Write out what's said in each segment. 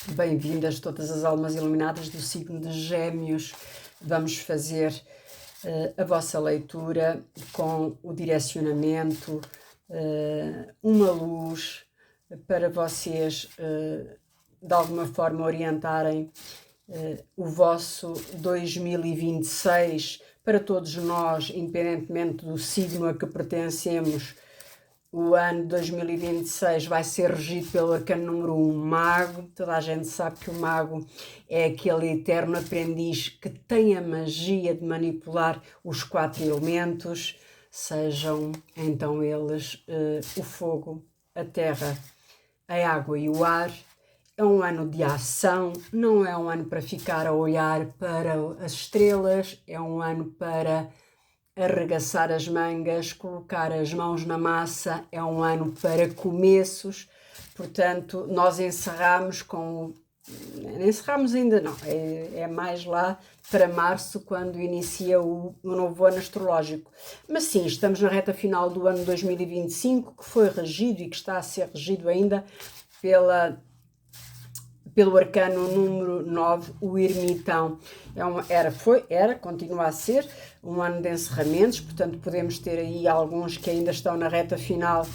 Bem-vindas todas as almas iluminadas do signo de Gêmeos. Vamos fazer a vossa leitura com o direcionamento, uma luz para vocês de alguma forma orientarem o vosso 2026 para todos nós, independentemente do signo a que pertencemos. O ano 2026 vai ser regido pelo arcano número 1, Mago. Toda a gente sabe que o Mago é aquele eterno aprendiz que tem a magia de manipular os 4 elementos, sejam então eles o fogo, a terra, a água e o ar. É um ano de ação, não é um ano para ficar a olhar para as estrelas, é um ano para arregaçar as mangas, colocar as mãos na massa, é um ano para começos. Portanto, nós encerramos com... Encerramos ainda não, é mais lá para março, quando inicia o novo ano astrológico. Mas sim, estamos na reta final do ano 2025, que foi regido e que está a ser regido ainda pelo arcano número 9, o Ermitão. Continua a ser um ano de encerramentos, portanto podemos ter aí alguns que ainda estão na reta final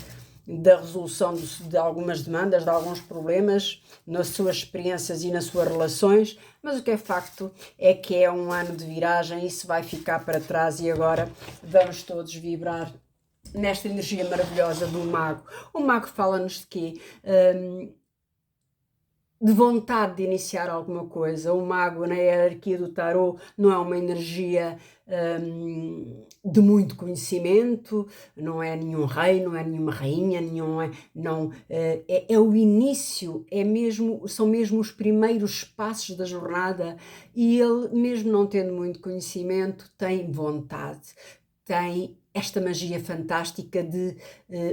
da resolução de algumas demandas, de alguns problemas nas suas experiências e nas suas relações, mas o que é facto é que é um ano de viragem, isso vai ficar para trás e agora vamos todos vibrar nesta energia maravilhosa do Mago. O Mago fala-nos de quê? De vontade de iniciar alguma coisa. O Mago, na hierarquia do tarot, não é uma energia de muito conhecimento, não é nenhum rei, não é nenhuma rainha, é o início, são mesmo os primeiros passos da jornada, e ele, mesmo não tendo muito conhecimento, tem vontade, tem esta magia fantástica de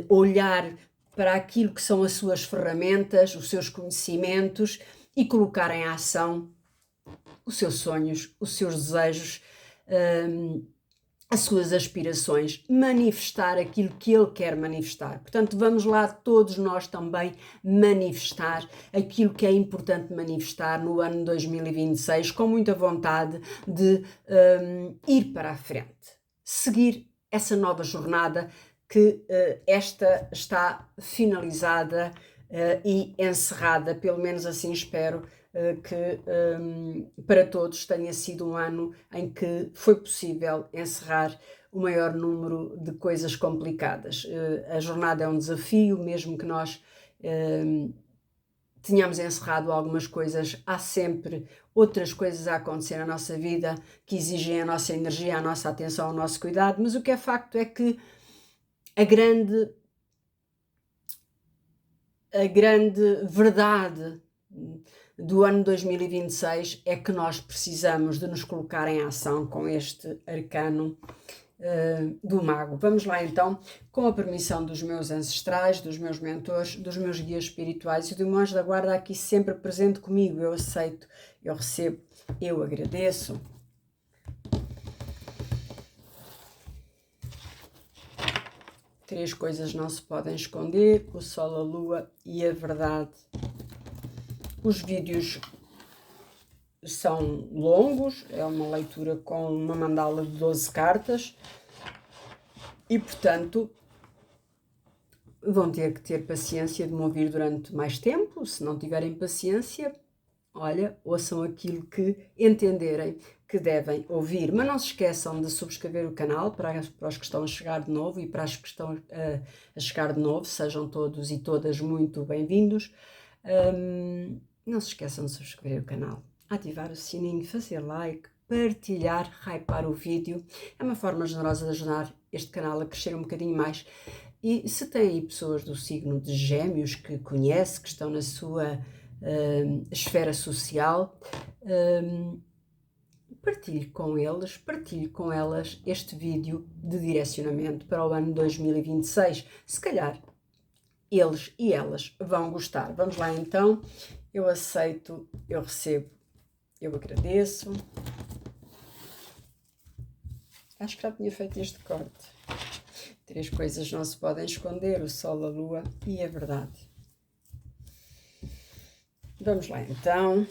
olhar para aquilo que são as suas ferramentas, os seus conhecimentos, e colocar em ação os seus sonhos, os seus desejos, as suas aspirações, manifestar aquilo que ele quer manifestar. Portanto, vamos lá todos nós também manifestar aquilo que é importante manifestar no ano 2026, com muita vontade de ir para a frente, seguir essa nova jornada, que esta está finalizada e encerrada, pelo menos assim espero, que para todos tenha sido um ano em que foi possível encerrar o maior número de coisas complicadas. A jornada é um desafio, mesmo que nós tenhamos encerrado algumas coisas, há sempre outras coisas a acontecer na nossa vida que exigem a nossa energia, a nossa atenção, o nosso cuidado, mas o que é facto é que a grande verdade do ano 2026 é que nós precisamos de nos colocar em ação com este arcano do Mago. Vamos lá então, com a permissão dos meus ancestrais, dos meus mentores, dos meus guias espirituais e do meu anjo da guarda aqui sempre presente comigo. Eu aceito, eu recebo, eu agradeço. Três coisas não se podem esconder: o sol, a lua e a verdade. Os vídeos são longos, é uma leitura com uma mandala de 12 cartas e, portanto, vão ter que ter paciência de me ouvir durante mais tempo. Se não tiverem paciência, olha, ouçam aquilo que entenderem que devem ouvir, mas não se esqueçam de subscrever o canal para os que estão a chegar de novo e para as que estão a chegar de novo. Sejam todos e todas muito bem-vindos. Não se esqueçam de subscrever o canal, ativar o sininho, fazer like, partilhar, hypar o vídeo. É uma forma generosa de ajudar este canal a crescer um bocadinho mais. E se tem aí pessoas do signo de Gêmeos que conhece, que estão na sua esfera social, partilhe com elas este vídeo de direcionamento para o ano 2026. Se calhar eles e elas vão gostar. Vamos lá então. Eu aceito, eu recebo, eu agradeço. Acho que já tinha feito este corte. Três coisas não se podem esconder: o sol, a lua e a verdade. Vamos lá então.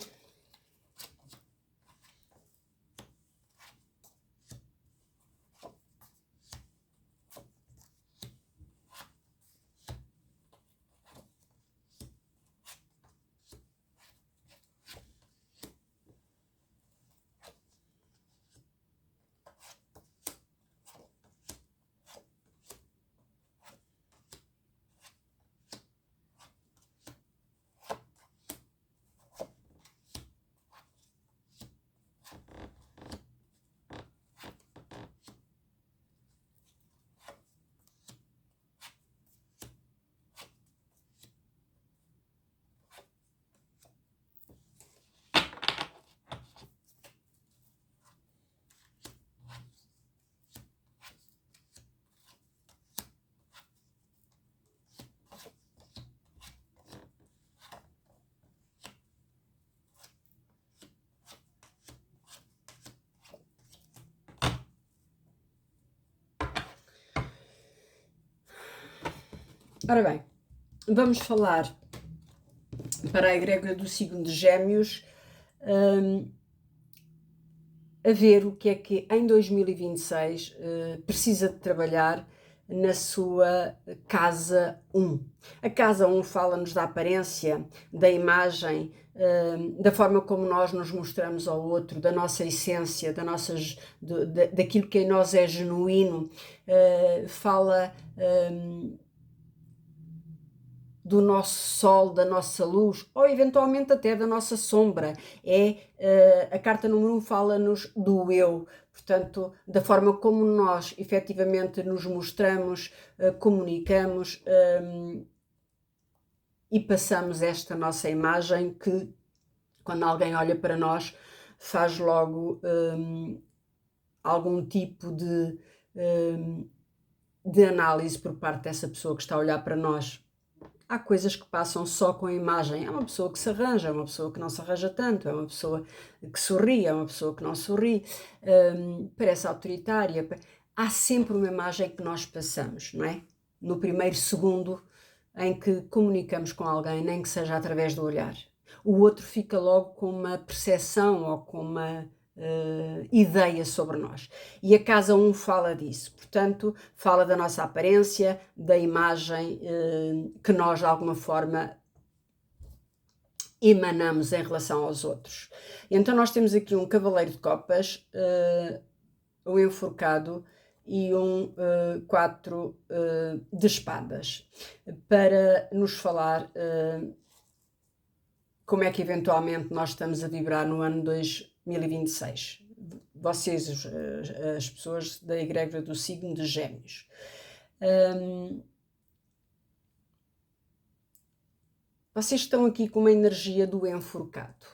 Ora bem, vamos falar para a egrégora do signo de Gêmeos, a ver o que é que em 2026 precisa de trabalhar na sua casa 1. A casa 1 fala-nos da aparência, da imagem, da forma como nós nos mostramos ao outro, da nossa essência, daquilo que em nós é genuíno, fala do nosso sol, da nossa luz, ou eventualmente até da nossa sombra. A carta número 1 fala-nos do eu, portanto, da forma como nós efetivamente nos mostramos, comunicamos e passamos esta nossa imagem que, quando alguém olha para nós, faz logo algum tipo de análise por parte dessa pessoa que está a olhar para nós. Há coisas que passam só com a imagem. É uma pessoa que se arranja, é uma pessoa que não se arranja tanto, é uma pessoa que sorri, é uma pessoa que não sorri, parece autoritária. Há sempre uma imagem que nós passamos, não é? No primeiro segundo em que comunicamos com alguém, nem que seja através do olhar. O outro fica logo com uma percepção ou com uma ideia sobre nós. E a casa 1 fala disso, portanto, fala da nossa aparência, da imagem que nós, de alguma forma, emanamos em relação aos outros. Então nós temos aqui um cavaleiro de copas, um enforcado e um 4 de espadas, para nos falar como é que eventualmente nós estamos a vibrar no ano 2026. Vocês, as pessoas da egrégora do signo de Gêmeos. Vocês estão aqui com uma energia do enforcado.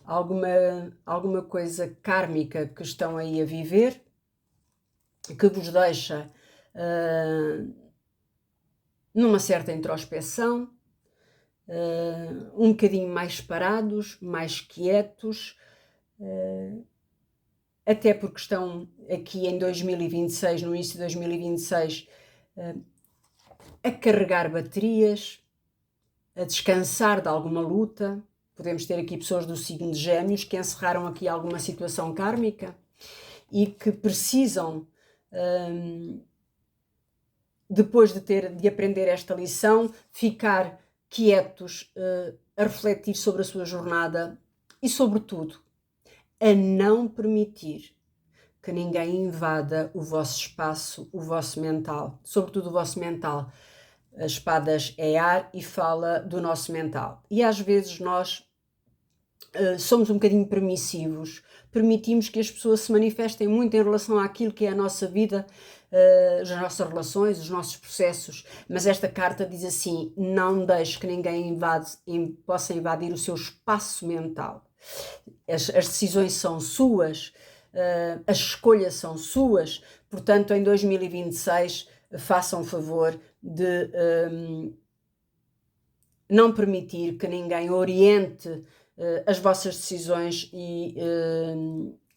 Alguma coisa kármica que estão aí a viver, que vos deixa numa certa introspeção, um bocadinho mais parados, mais quietos, até porque estão aqui em 2026, no início de 2026, a carregar baterias, a descansar de alguma luta. Podemos ter aqui pessoas do signo de Gêmeos que encerraram aqui alguma situação kármica e que precisam, depois de aprender esta lição, ficar quietos, a refletir sobre a sua jornada e, sobretudo, a não permitir que ninguém invada o vosso espaço, o vosso mental, sobretudo o vosso mental. As espadas é ar e fala do nosso mental. E às vezes nós somos um bocadinho permissivos, permitimos que as pessoas se manifestem muito em relação àquilo que é a nossa vida, as nossas relações, os nossos processos, mas esta carta diz assim: não deixe que ninguém possa invadir o seu espaço mental. As decisões são suas, as escolhas são suas, portanto em 2026 façam favor de não permitir que ninguém oriente as vossas decisões e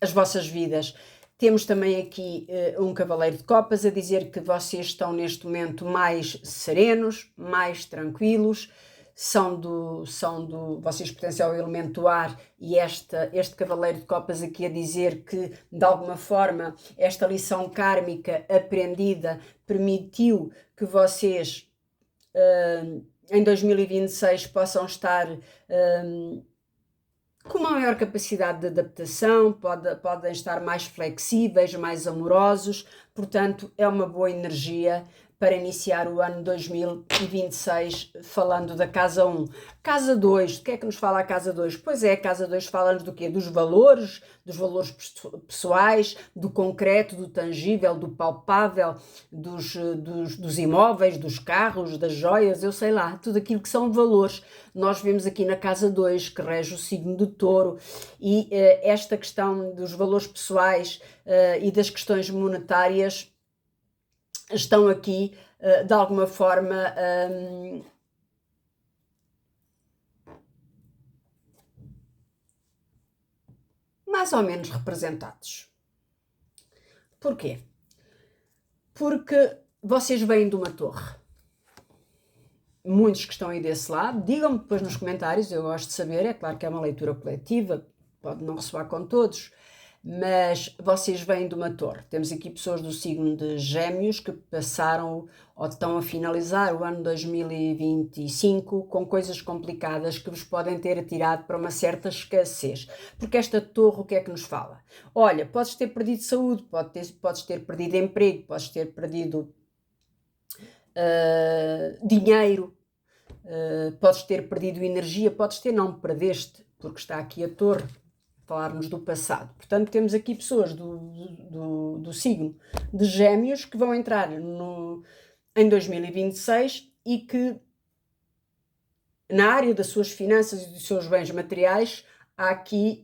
as vossas vidas. Temos também aqui um cavaleiro de copas a dizer que vocês estão neste momento mais serenos, mais tranquilos, vocês pertencem ao elemento ar, e este cavaleiro de copas aqui a dizer que, de alguma forma, esta lição kármica aprendida permitiu que vocês, em 2026, possam estar com uma maior capacidade de adaptação, podem estar mais flexíveis, mais amorosos, portanto, é uma boa energia para iniciar o ano 2026, falando da casa 1. Casa 2, do que é que nos fala a casa 2? Pois é, a casa 2 fala-nos do quê? Dos valores pessoais, do concreto, do tangível, do palpável, dos imóveis, dos carros, das joias, eu sei lá, tudo aquilo que são valores. Nós vemos aqui na casa 2, que rege o signo de Touro, e esta questão dos valores pessoais e das questões monetárias estão aqui, de alguma forma, mais ou menos representados. Porquê? Porque vocês vêm de uma torre. Muitos que estão aí desse lado, digam-me depois nos comentários, eu gosto de saber, é claro que é uma leitura coletiva, pode não ressoar com todos, mas vocês vêm de uma torre. Temos aqui pessoas do signo de Gêmeos que passaram ou estão a finalizar o ano 2025 com coisas complicadas que vos podem ter atirado para uma certa escassez. Porque esta torre, o que é que nos fala? Olha, podes ter perdido saúde, podes ter perdido emprego, podes ter perdido dinheiro, podes ter perdido energia, não perdeste, porque está aqui a torre, falar-nos do passado. Portanto, temos aqui pessoas do signo de Gêmeos que vão entrar em 2026 e que, na área das suas finanças e dos seus bens materiais, há aqui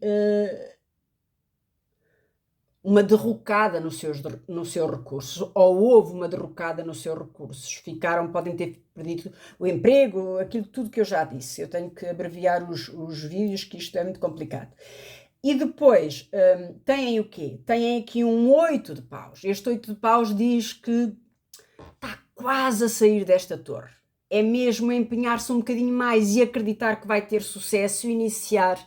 uma derrocada nos seus recursos, ou houve uma derrocada nos seus recursos. Podem ter perdido o emprego, aquilo tudo que eu já disse. Eu tenho que abreviar os vídeos, que isto é muito complicado. E depois, têm o quê? Têm aqui um 8 de paus. Este 8 de paus diz que está quase a sair desta torre. É mesmo empenhar-se um bocadinho mais e acreditar que vai ter sucesso, iniciar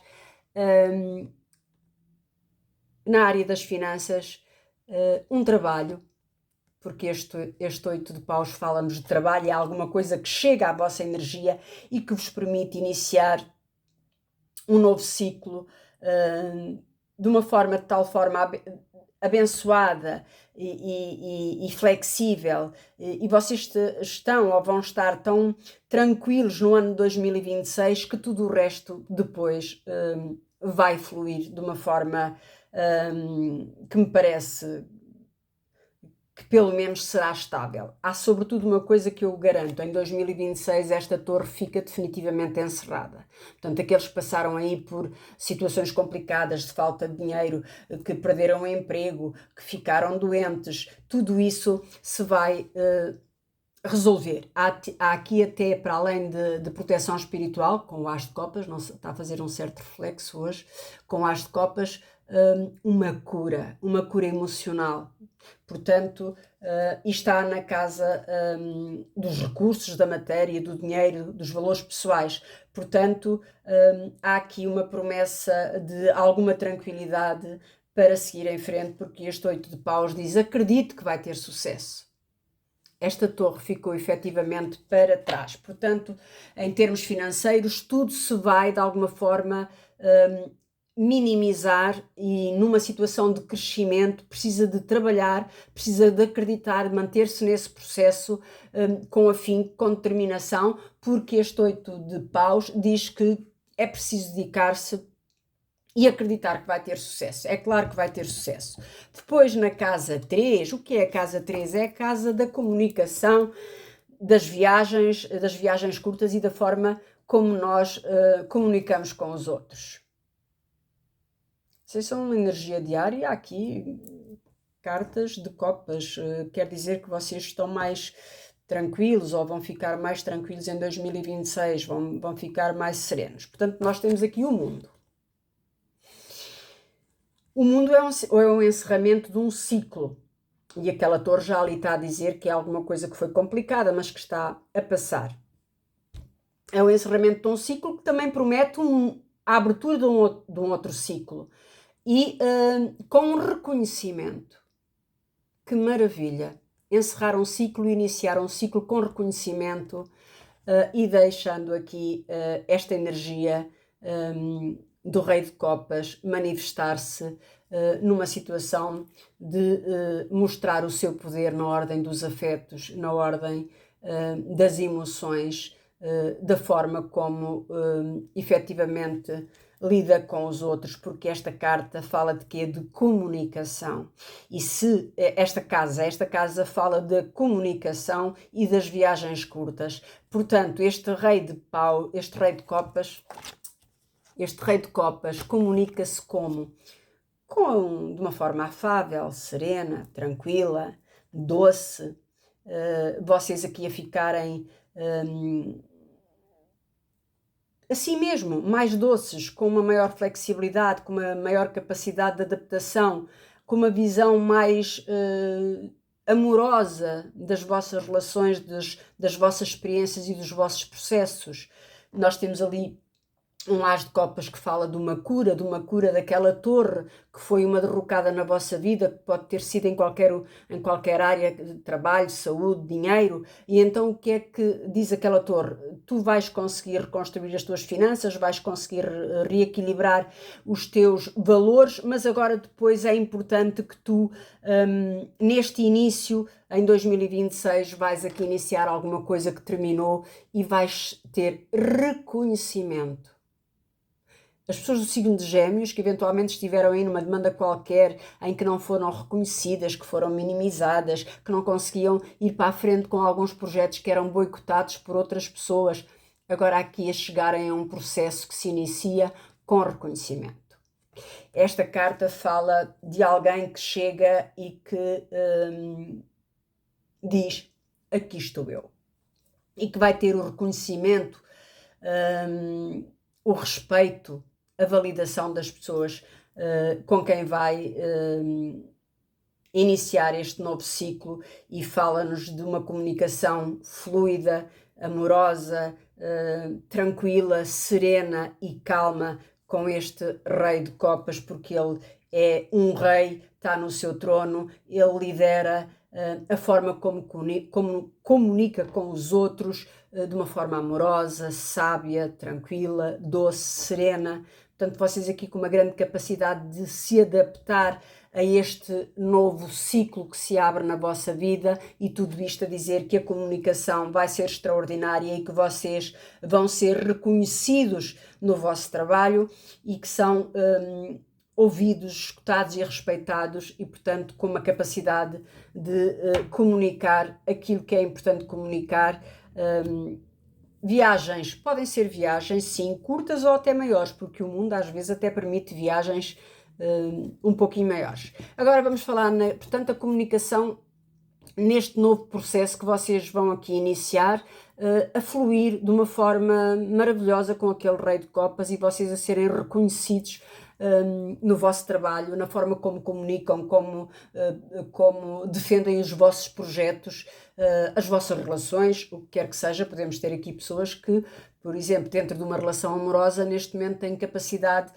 na área das finanças um trabalho, porque este 8 de paus fala-nos de trabalho, é alguma coisa que chega à vossa energia e que vos permite iniciar um novo ciclo de uma forma, de tal forma abençoada e flexível, e vocês estão ou vão estar tão tranquilos no ano 2026 que tudo o resto depois vai fluir de uma forma que me parece que pelo menos será estável. Há sobretudo uma coisa que eu garanto: em 2026 esta torre fica definitivamente encerrada. Portanto, aqueles que passaram aí por situações complicadas de falta de dinheiro, que perderam o emprego, que ficaram doentes, tudo isso se vai resolver. Há aqui até, para além de proteção espiritual, com o As de Copas, não se, está a fazer um certo reflexo hoje, com o As de Copas, uma cura emocional. Portanto, e está na casa dos recursos, da matéria, do dinheiro, dos valores pessoais. Portanto, há aqui uma promessa de alguma tranquilidade para seguir em frente, porque este 8 de paus diz: acredito que vai ter sucesso. Esta torre ficou efetivamente para trás. Portanto, em termos financeiros, tudo se vai, de alguma forma, minimizar, e numa situação de crescimento precisa de trabalhar, precisa de acreditar, manter-se nesse processo com afinco, com determinação, porque este 8 de paus diz que é preciso dedicar-se e acreditar que vai ter sucesso. É claro que vai ter sucesso. Depois, na casa 3, o que é a casa 3? É a casa da comunicação, das viagens curtas e da forma como nós comunicamos com os outros. Vocês são uma energia diária, aqui cartas de copas, quer dizer que vocês estão mais tranquilos, ou vão ficar mais tranquilos em 2026, vão ficar mais serenos. Portanto, nós temos aqui o mundo. O mundo é um encerramento de um ciclo, e aquela torre já ali está a dizer que é alguma coisa que foi complicada, mas que está a passar. é o encerramento de um ciclo que também promete a abertura de um outro ciclo. E com um reconhecimento. Que maravilha! Encerrar um ciclo e iniciar um ciclo com reconhecimento e deixando aqui esta energia do Rei de Copas manifestar-se numa situação de mostrar o seu poder na ordem dos afetos, na ordem das emoções, da forma como efetivamente lida com os outros, porque esta carta fala de quê? De comunicação. E se esta casa fala da comunicação e das viagens curtas. Portanto, este rei de copas comunica-se como? De uma forma afável, serena, tranquila, doce. Vocês aqui a ficarem assim mesmo, mais doces, com uma maior flexibilidade, com uma maior capacidade de adaptação, com uma visão mais amorosa das vossas relações, das vossas experiências e dos vossos processos. Nós temos ali um as de copas que fala de uma cura daquela torre que foi uma derrocada na vossa vida, que pode ter sido em qualquer área de trabalho, saúde, dinheiro, e então o que é que diz aquela torre? Tu vais conseguir reconstruir as tuas finanças, vais conseguir reequilibrar os teus valores, mas agora depois é importante que tu, neste início, em 2026, vais aqui iniciar alguma coisa que terminou e vais ter reconhecimento. As pessoas do signo de Gêmeos, que eventualmente estiveram aí numa demanda qualquer em que não foram reconhecidas, que foram minimizadas, que não conseguiam ir para a frente com alguns projetos que eram boicotados por outras pessoas, agora aqui a chegarem a um processo que se inicia com reconhecimento. Esta carta fala de alguém que chega e que diz, aqui estou eu. E que vai ter o reconhecimento, o respeito, a validação das pessoas com quem vai iniciar este novo ciclo, e fala-nos de uma comunicação fluida, amorosa, tranquila, serena e calma com este Rei de Copas, porque ele é um rei, está no seu trono, ele lidera a forma como comunica com os outros de uma forma amorosa, sábia, tranquila, doce, serena. Portanto, vocês aqui com uma grande capacidade de se adaptar a este novo ciclo que se abre na vossa vida, e tudo isto a dizer que a comunicação vai ser extraordinária e que vocês vão ser reconhecidos no vosso trabalho e que são ouvidos, escutados e respeitados, e portanto com uma capacidade de comunicar aquilo que é importante comunicar. Viagens, podem ser viagens sim, curtas ou até maiores, porque o mundo às vezes até permite viagens um pouquinho maiores. Agora vamos falar, portanto, a comunicação neste novo processo que vocês vão aqui iniciar, a fluir de uma forma maravilhosa com aquele Rei de Copas, e vocês a serem reconhecidos no vosso trabalho, na forma como comunicam, como defendem os vossos projetos, as vossas relações, o que quer que seja. Podemos ter aqui pessoas que, por exemplo, dentro de uma relação amorosa, neste momento têm capacidade,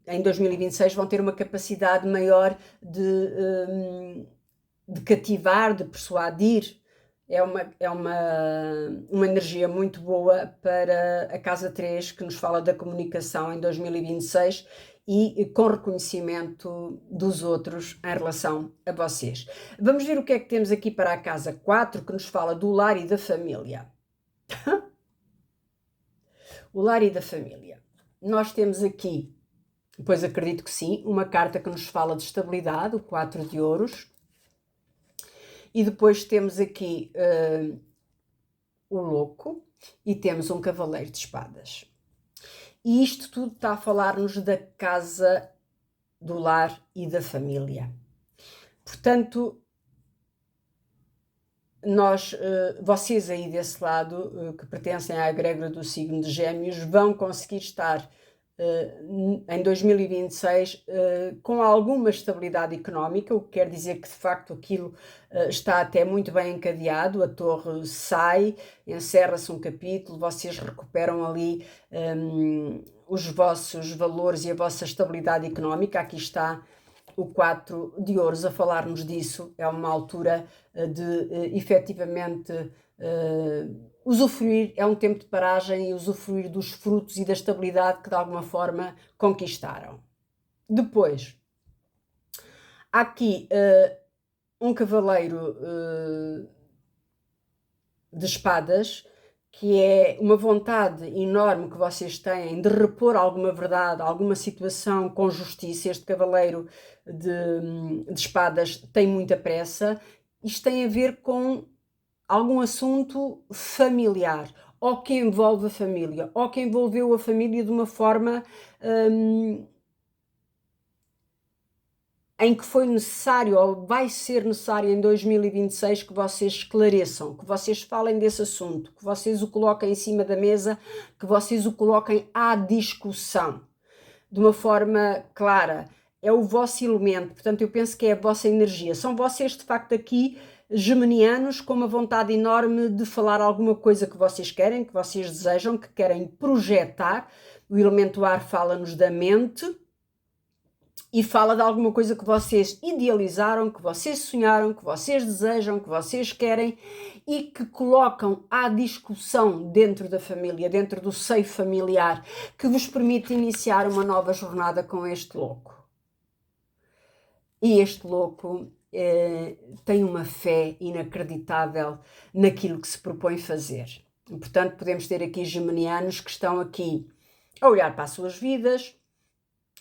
em 2026 vão ter uma capacidade maior de cativar, de persuadir. É uma energia muito boa para a Casa 3, que nos fala da comunicação em 2026 e com reconhecimento dos outros em relação a vocês. Vamos ver o que é que temos aqui para a Casa 4, que nos fala do lar e da família. O lar e da família. Nós temos aqui, pois acredito que sim, uma carta que nos fala de estabilidade, o 4 de ouros. E depois temos aqui o louco e temos um cavaleiro de espadas. E isto tudo está a falar-nos da casa, do lar e da família. Portanto, vocês aí desse lado, que pertencem à egrégora do signo de Gêmeos, vão conseguir estar em 2026 com alguma estabilidade económica, o que quer dizer que de facto aquilo está até muito bem encadeado, a torre sai, encerra-se um capítulo, vocês recuperam ali os vossos valores e a vossa estabilidade económica. Aqui está o 4 de ouros a falar-nos disso. É uma altura de efetivamente usufruir, é um tempo de paragem e usufruir dos frutos e da estabilidade que de alguma forma conquistaram. Depois, há aqui um cavaleiro de espadas, que é uma vontade enorme que vocês têm de repor alguma verdade, alguma situação com justiça. Este cavaleiro de espadas tem muita pressa. Isto tem a ver com algum assunto familiar, ou que envolve a família, ou que envolveu a família de uma forma em que foi necessário, ou vai ser necessário em 2026, que vocês esclareçam, que vocês falem desse assunto, que vocês o coloquem em cima da mesa, que vocês o coloquem à discussão, de uma forma clara. É o vosso elemento, portanto eu penso que é a vossa energia. São vocês de facto aqui geminianos com uma vontade enorme de falar alguma coisa que vocês querem, que vocês desejam, que querem projetar. O elemento ar fala-nos da mente e fala de alguma coisa que vocês idealizaram, que vocês sonharam, que vocês desejam, que vocês querem e que colocam à discussão dentro da família, dentro do seio familiar, que vos permite iniciar uma nova jornada com este louco. E este louco tem uma fé inacreditável naquilo que se propõe fazer. E, portanto, podemos ter aqui geminianos que estão aqui a olhar para as suas vidas.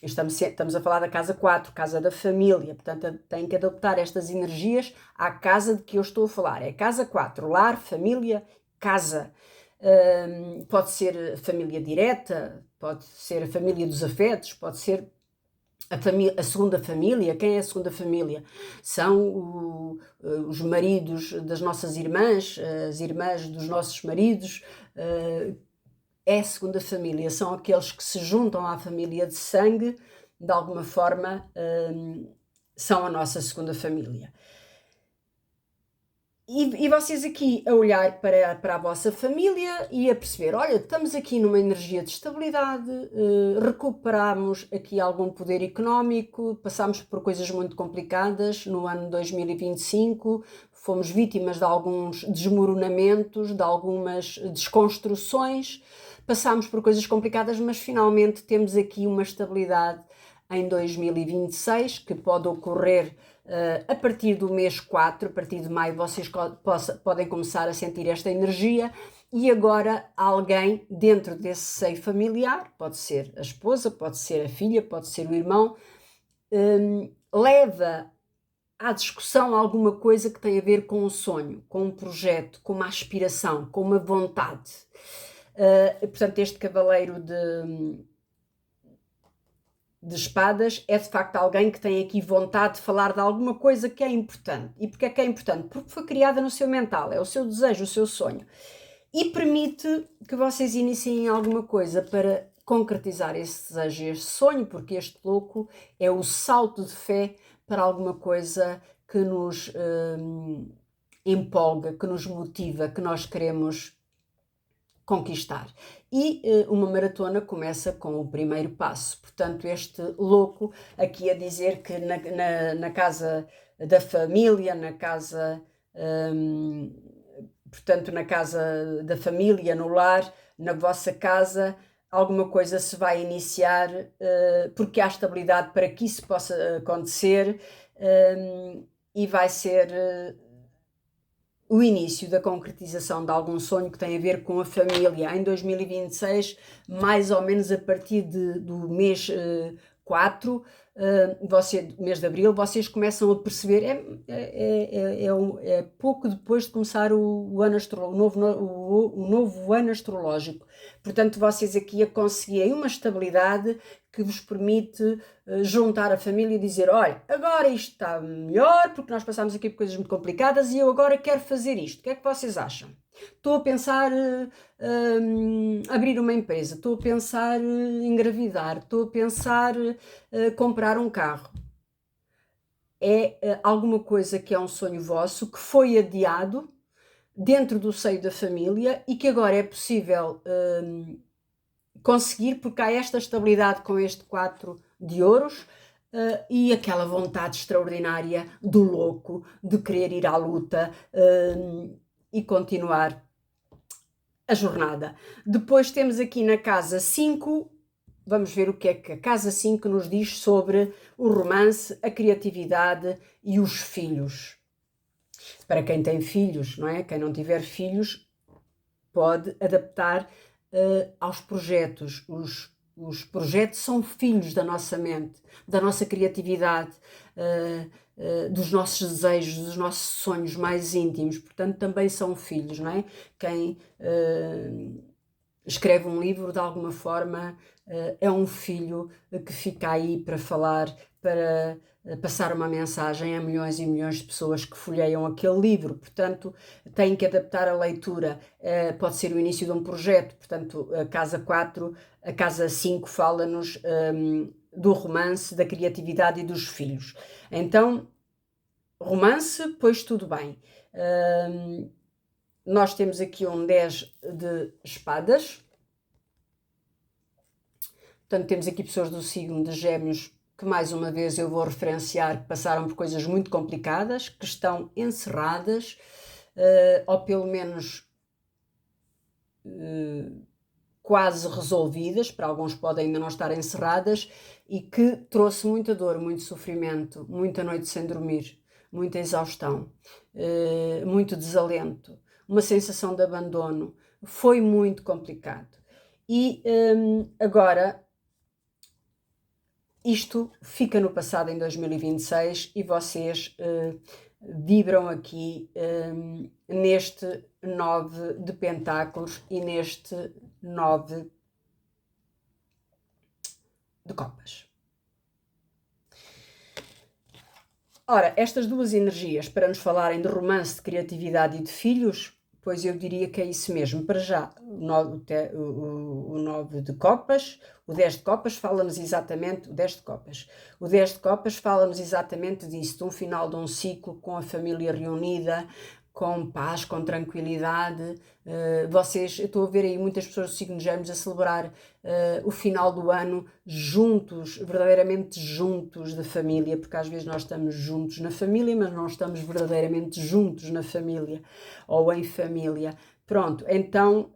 Estamos a falar da casa 4, casa da família, portanto têm que adaptar estas energias à casa de que eu estou a falar. É casa 4, lar, família, casa. Pode ser família direta, pode ser a família dos afetos, pode ser a segunda família. Quem é a segunda família? São os maridos das nossas irmãs, as irmãs dos nossos maridos. É a segunda família, são aqueles que se juntam à família de sangue, de alguma forma são a nossa segunda família. E vocês aqui a olhar para a vossa família e a perceber, olha, estamos aqui numa energia de estabilidade, recuperamos aqui algum poder económico, passámos por coisas muito complicadas no ano 2025, fomos vítimas de alguns desmoronamentos, de algumas desconstruções, passámos por coisas complicadas, mas finalmente temos aqui uma estabilidade em 2026 que pode ocorrer a partir do mês 4, a partir de maio, vocês podem começar a sentir esta energia. E agora alguém dentro desse seio familiar, pode ser a esposa, pode ser a filha, pode ser o irmão, leva à discussão alguma coisa que tem a ver com um sonho, com um projeto, com uma aspiração, com uma vontade. Portanto, este cavaleiro de espadas é de facto alguém que tem aqui vontade de falar de alguma coisa que é importante. E porquê é que é importante? Porque foi criada no seu mental, é o seu desejo, o seu sonho. E permite que vocês iniciem alguma coisa para concretizar esse desejo e este sonho, porque este louco é o salto de fé para alguma coisa que nos empolga, que nos motiva, que nós queremos conquistar. E uma maratona começa com o primeiro passo. Portanto, este louco aqui a dizer que na casa da família, na casa, portanto, na casa da família, no lar, na vossa casa, alguma coisa se vai iniciar, porque há estabilidade para que isso possa acontecer, e vai ser o início da concretização de algum sonho que tem a ver com a família. Em 2026, mais ou menos a partir do mês 4, mês de abril, vocês começam a perceber, é pouco depois de começar o novo ano astrológico. Portanto, vocês aqui a conseguirem uma estabilidade que vos permite juntar a família e dizer, olha, agora isto está melhor, porque nós passámos aqui por coisas muito complicadas e eu agora quero fazer isto. O que é que vocês acham? Estou a pensar abrir uma empresa, estou a pensar engravidar, estou a pensar comprar um carro. É alguma coisa que é um sonho vosso, que foi adiado dentro do seio da família e que agora é possível conseguir, porque há esta estabilidade com este 4 de ouros e aquela vontade extraordinária do louco de querer ir à luta e continuar a jornada. Depois temos aqui na casa 5, vamos ver o que é que a casa 5 nos diz sobre o romance, a criatividade e os filhos. Para quem tem filhos, não é? Quem não tiver filhos pode adaptar aos projetos. Os projetos são filhos da nossa mente, da nossa criatividade, dos nossos desejos, dos nossos sonhos mais íntimos. Portanto, também são filhos, não é? Quem escreve um livro, de alguma forma, é um filho que fica aí para falar, para passar uma mensagem a milhões e milhões de pessoas que folheiam aquele livro. Portanto, tem que adaptar a leitura. Pode ser o início de um projeto. Portanto, a casa 4, a casa 5 fala-nos do romance, da criatividade e dos filhos. Então, romance, pois tudo bem. Nós temos aqui um 10 de espadas. Portanto, temos aqui pessoas do signo de Gêmeos que, mais uma vez, eu vou referenciar, que passaram por coisas muito complicadas, que estão encerradas, ou pelo menos quase resolvidas, para alguns podem ainda não estar encerradas, e que trouxe muita dor, muito sofrimento, muita noite sem dormir, muita exaustão, muito desalento, uma sensação de abandono. Foi muito complicado. E agora isto fica no passado em 2026 e vocês vibram aqui neste 9 de pentáculos e neste 9 de copas. Ora, estas duas energias, para nos falarem de romance, de criatividade e de filhos, pois eu diria que é isso mesmo. Para já, o 9 de copas, o 10 de copas fala-nos exatamente, o 10 de copas. O 10 de copas fala-nos exatamente disso, de um final de um ciclo com a família reunida, com paz, com tranquilidade. Vocês, eu estou a ver aí muitas pessoas do signo de Gêmeos a celebrar o final do ano juntos, verdadeiramente juntos da família, porque às vezes nós estamos juntos na família, mas não estamos verdadeiramente juntos na família ou em família. Pronto, então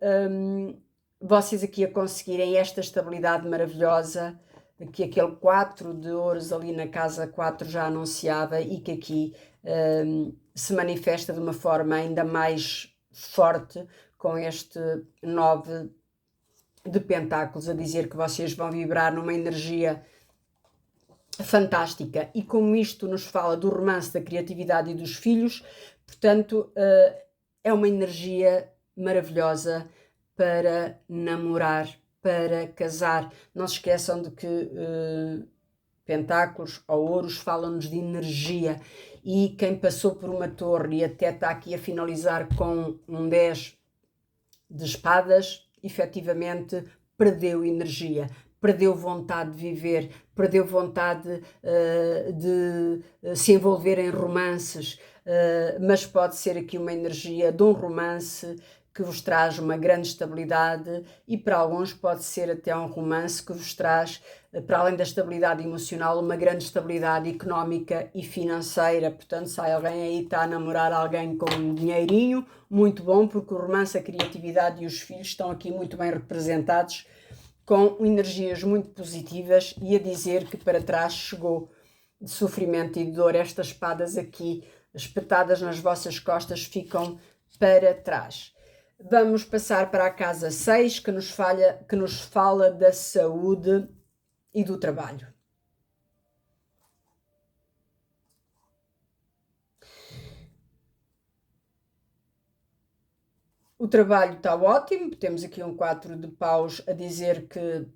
vocês aqui a conseguirem esta estabilidade maravilhosa que aquele 4 de ouros ali na casa 4 já anunciava e que aqui se manifesta de uma forma ainda mais forte com este 9 de pentáculos, a dizer que vocês vão vibrar numa energia fantástica. E como isto nos fala do romance, da criatividade e dos filhos, portanto, é uma energia maravilhosa para namorar, para casar. Não se esqueçam de que pentáculos ou ouros falam-nos de energia, e quem passou por uma torre e até está aqui a finalizar com um 10 de espadas, efetivamente perdeu energia, perdeu vontade de viver, perdeu vontade de se envolver em romances, mas pode ser aqui uma energia de um romance que vos traz uma grande estabilidade, e para alguns pode ser até um romance que vos traz, para além da estabilidade emocional, uma grande estabilidade económica e financeira. Portanto, se alguém aí está a namorar alguém com um dinheirinho, muito bom, porque o romance, a criatividade e os filhos estão aqui muito bem representados, com energias muito positivas, e a dizer que para trás chegou de sofrimento e de dor. Estas espadas aqui espetadas nas vossas costas ficam para trás. Vamos passar para a casa 6, que nos fala da saúde e do trabalho. O trabalho está ótimo, temos aqui um 4 de paus a dizer que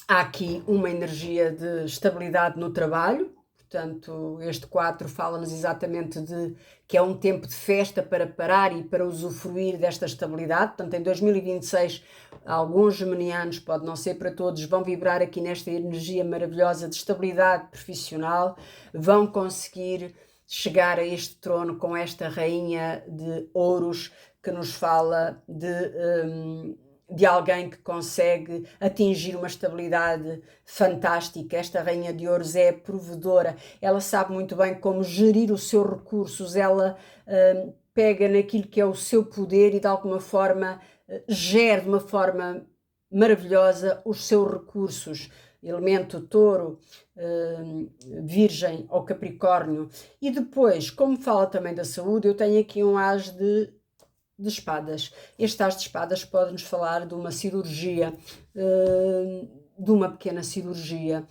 há aqui uma energia de estabilidade no trabalho, portanto este 4 fala-nos exatamente de que é um tempo de festa para parar e para usufruir desta estabilidade. Portanto, em 2026, alguns geminianos, pode não ser para todos, vão vibrar aqui nesta energia maravilhosa de estabilidade profissional, vão conseguir chegar a este trono com esta rainha de ouros que nos fala de alguém que consegue atingir uma estabilidade fantástica. Esta rainha de ouros é provedora, ela sabe muito bem como gerir os seus recursos, ela pega naquilo que é o seu poder e de alguma forma gera de uma forma maravilhosa os seus recursos. Elemento touro, virgem ou capricórnio. E depois, como fala também da saúde, eu tenho aqui um as de espadas. Este as de espadas pode-nos falar de uma cirurgia, de uma pequena cirurgia.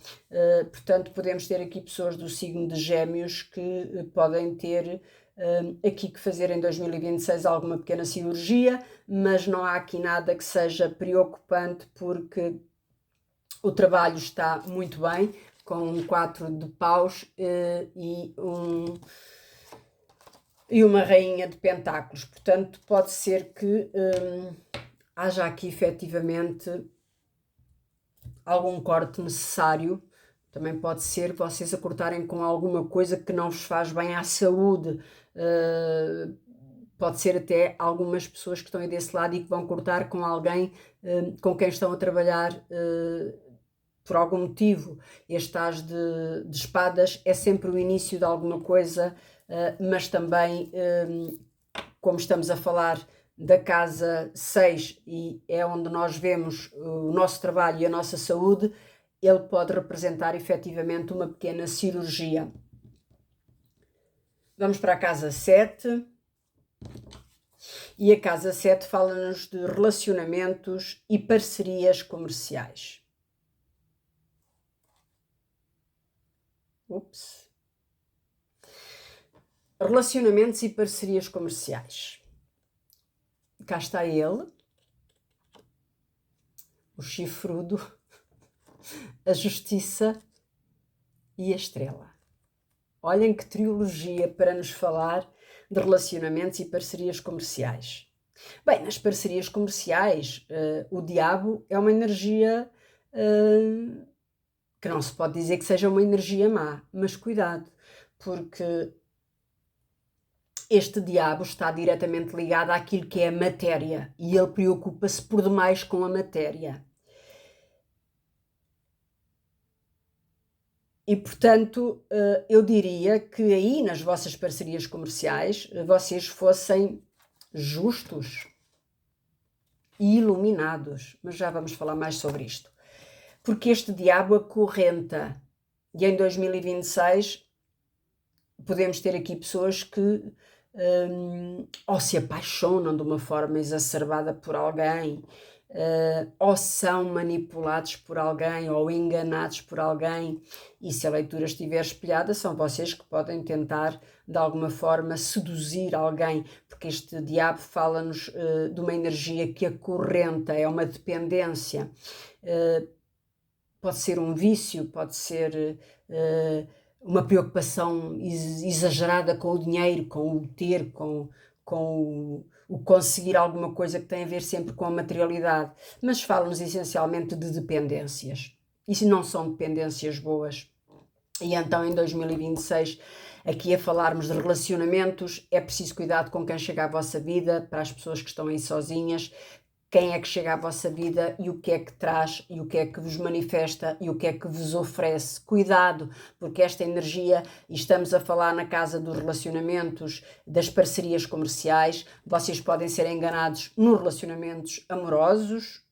Portanto, podemos ter aqui pessoas do signo de Gêmeos que podem ter aqui que fazer em 2026 alguma pequena cirurgia, mas não há aqui nada que seja preocupante porque o trabalho está muito bem, com um 4 de paus e uma rainha de pentáculos. Portanto, pode ser que haja aqui efetivamente algum corte necessário. Também pode ser vocês acortarem com alguma coisa que não vos faz bem à saúde. Pode ser até algumas pessoas que estão aí desse lado e que vão cortar com alguém com quem estão a trabalhar por algum motivo. Este as de espadas é sempre o início de alguma coisa, mas também, como estamos a falar da casa 6 e é onde nós vemos o nosso trabalho e a nossa saúde, ele pode representar efetivamente uma pequena cirurgia. Vamos para a casa 7. E a casa 7 fala-nos de relacionamentos e parcerias comerciais. Relacionamentos e parcerias comerciais. Cá está ele, o chifrudo, a justiça e a estrela. Olhem que trilogia para nos falar de relacionamentos e parcerias comerciais. Bem, nas parcerias comerciais, o diabo é uma energia que não se pode dizer que seja uma energia má, mas cuidado, porque este diabo está diretamente ligado àquilo que é a matéria e ele preocupa-se por demais com a matéria. E, portanto, eu diria que aí nas vossas parcerias comerciais vocês fossem justos e iluminados, mas já vamos falar mais sobre isto. Porque este diabo acorrenta e em 2026 podemos ter aqui pessoas que ou se apaixonam de uma forma exacerbada por alguém, ou são manipulados por alguém ou enganados por alguém, e se a leitura estiver espelhada são vocês que podem tentar de alguma forma seduzir alguém, porque este diabo fala-nos de uma energia que acorrenta, é uma dependência, pode ser um vício, pode ser uma preocupação exagerada com o dinheiro, com o ter, com o conseguir alguma coisa que tem a ver sempre com a materialidade, mas fala-nos essencialmente de dependências. Isso não são dependências boas. E então em 2026, aqui a falarmos de relacionamentos, é preciso cuidado com quem chega à vossa vida, para as pessoas que estão aí sozinhas, quem é que chega à vossa vida e o que é que traz e o que é que vos manifesta e o que é que vos oferece. Cuidado, porque esta energia, e estamos a falar na casa dos relacionamentos, das parcerias comerciais, vocês podem ser enganados nos relacionamentos amorosos,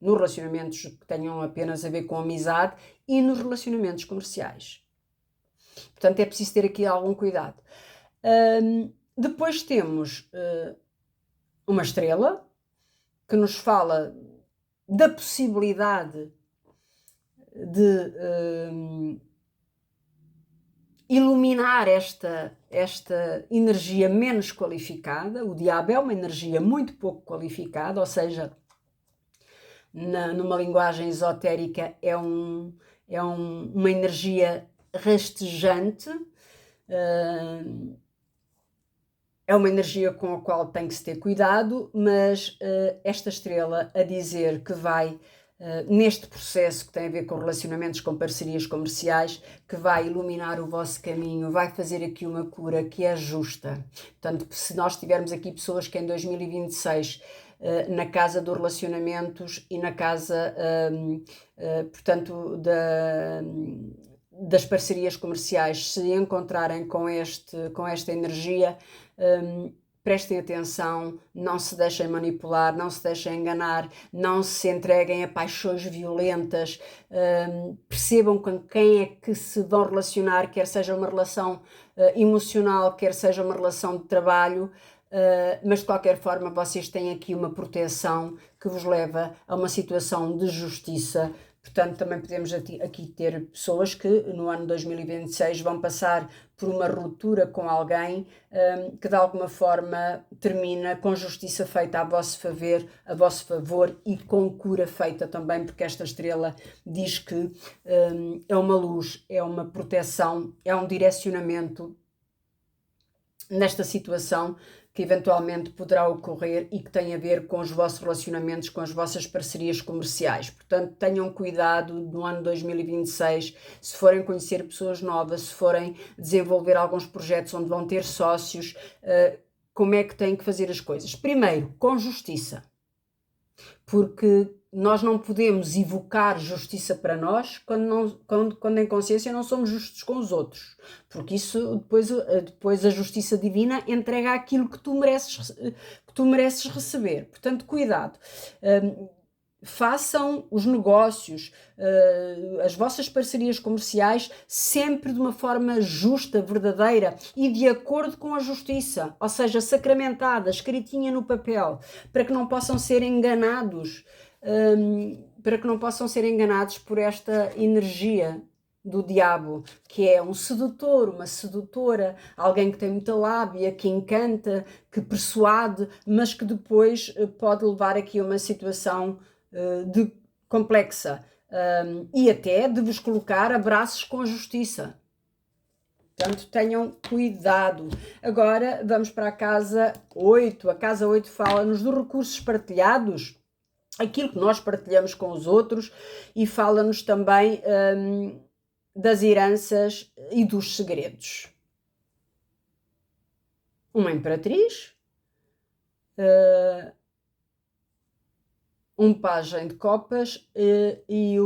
nos relacionamentos que tenham apenas a ver com amizade e nos relacionamentos comerciais. Portanto, é preciso ter aqui algum cuidado. Depois temos uma estrela, que nos fala da possibilidade de iluminar esta energia menos qualificada. O diabo é uma energia muito pouco qualificada, ou seja, numa linguagem esotérica é uma energia rastejante, é uma energia com a qual tem que se ter cuidado, mas esta estrela a dizer que vai, neste processo que tem a ver com relacionamentos, com parcerias comerciais, que vai iluminar o vosso caminho, vai fazer aqui uma cura que é justa. Portanto, se nós tivermos aqui pessoas que em 2026, na casa dos relacionamentos e na casa, portanto, das parcerias comerciais, se encontrarem com esta energia, prestem atenção, não se deixem manipular, não se deixem enganar, não se entreguem a paixões violentas, percebam com quem é que se vão relacionar, quer seja uma relação emocional, quer seja uma relação de trabalho, mas de qualquer forma vocês têm aqui uma proteção que vos leva a uma situação de justiça. Portanto, também podemos aqui ter pessoas que no ano 2026 vão passar por uma ruptura com alguém que de alguma forma termina com justiça feita a vosso favor e com cura feita também, porque esta estrela diz que é uma luz, é uma proteção, é um direcionamento nesta situação que eventualmente poderá ocorrer e que tem a ver com os vossos relacionamentos, com as vossas parcerias comerciais. Portanto, tenham cuidado no ano 2026, se forem conhecer pessoas novas, se forem desenvolver alguns projetos onde vão ter sócios, como é que têm que fazer as coisas? Primeiro, com justiça, porque nós não podemos evocar justiça para nós quando em consciência não somos justos com os outros, porque isso depois a justiça divina entrega aquilo que tu mereces receber. Portanto, cuidado. Façam os negócios, as vossas parcerias comerciais sempre de uma forma justa, verdadeira e de acordo com a justiça, ou seja, sacramentada, escritinha no papel, para que não possam ser enganados, por esta energia do diabo, que é um sedutor, uma sedutora, alguém que tem muita lábia, que encanta, que persuade, mas que depois pode levar aqui a uma situação complexa e até de vos colocar a braços com a justiça. Portanto, tenham cuidado. Agora vamos para a casa 8. A casa 8 fala-nos dos recursos partilhados, aquilo que nós partilhamos com os outros, e fala-nos também das heranças e dos segredos. Uma imperatriz, um pajem de copas e